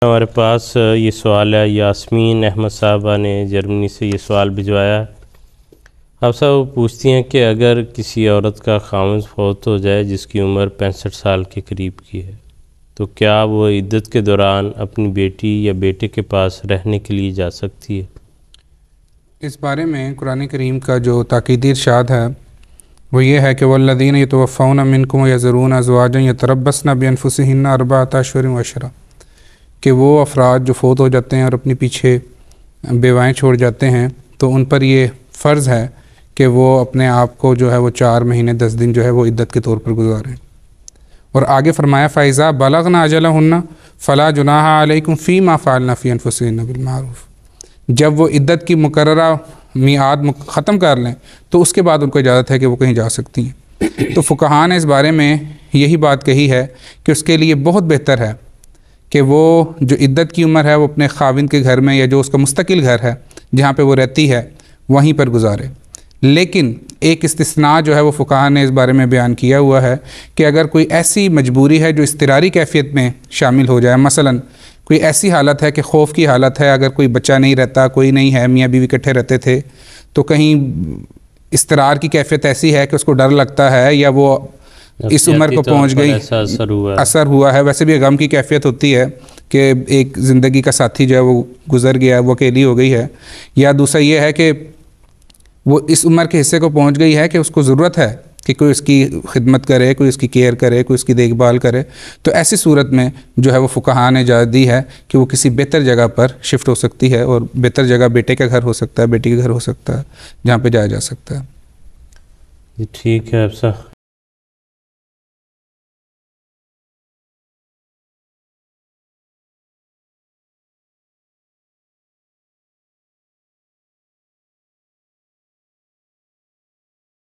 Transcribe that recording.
ہمارے پاس یہ سوال ہے، یاسمین احمد صاحبہ نے جرمنی سے یہ سوال بھجوایا۔ آپ صاحب وہ پوچھتی ہیں کہ اگر کسی عورت کا خاوند فوت ہو جائے جس کی عمر 65 سال کے قریب کی ہے، تو کیا وہ عدت کے دوران اپنی بیٹی یا بیٹے کے پاس رہنے کے لیے جا سکتی ہے؟ اس بارے میں قرآن کریم کا جو تاکیدی ارشاد ہے وہ یہ ہے کہ والذین یتوفون منکم ویذرون ازواجا یتربصن بانفسہن اربعۃ اشہر وعشرا، کہ وہ افراد جو فوت ہو جاتے ہیں اور اپنی پیچھے بیوائیں چھوڑ جاتے ہیں تو ان پر یہ فرض ہے کہ وہ اپنے آپ کو جو ہے وہ 4 مہینے 10 دن جو ہے وہ عدت کے طور پر گزاریں۔ اور آگے فرمایا فَإِذَا بَلَغْنَ أَجَلَهُنَّ فَلَا جُنَاحَ عَلَيْكُمْ فِي مَا فَعَلْنَ فِي أَنفُسِهِنَّ بِالْمَعْرُوفِ، جب وہ عدت کی مقررہ میعاد ختم کر لیں تو اس کے بعد ان کو اجازت ہے کہ وہ کہیں جا سکتی ہیں۔ تو فقہاء نے اس بارے میں یہی بات کہی ہے کہ اس کے لیے بہت بہتر ہے کہ وہ جو عدت کی عمر ہے وہ اپنے خاوند کے گھر میں یا جو اس کا مستقل گھر ہے جہاں پہ وہ رہتی ہے وہیں پر گزارے۔ لیکن ایک استثناء جو ہے وہ فقہاء نے اس بارے میں بیان کیا ہوا ہے کہ اگر کوئی ایسی مجبوری ہے جو اضطراری کیفیت میں شامل ہو جائے، مثلا کوئی ایسی حالت ہے کہ خوف کی حالت ہے، اگر کوئی بچہ نہیں رہتا، کوئی نہیں ہے، میاں بیوی اکٹھے رہتے تھے، تو کہیں اضطرار کی کیفیت ایسی ہے کہ اس کو ڈر لگتا ہے یا وہ اس عمر کو پہنچ گئی، اثر ہوا ہے، ویسے بھی غم کی کیفیت ہوتی ہے کہ ایک زندگی کا ساتھی جو ہے وہ گزر گیا، وہ اکیلی ہو گئی ہے، یا دوسرا یہ ہے کہ وہ اس عمر کے حصے کو پہنچ گئی ہے کہ اس کو ضرورت ہے کہ کوئی اس کی خدمت کرے، کوئی اس کی کیئر کرے، کوئی اس کی دیکھ بھال کرے، تو ایسی صورت میں جو ہے وہ فقہاء نے اجازت دی ہے کہ وہ کسی بہتر جگہ پر شفٹ ہو سکتی ہے، اور بہتر جگہ بیٹے کا گھر ہو سکتا ہے، بیٹی کا گھر ہو سکتا ہے، جہاں پہ جایا جا سکتا ہے۔ ٹھیک ہے اب صاحب۔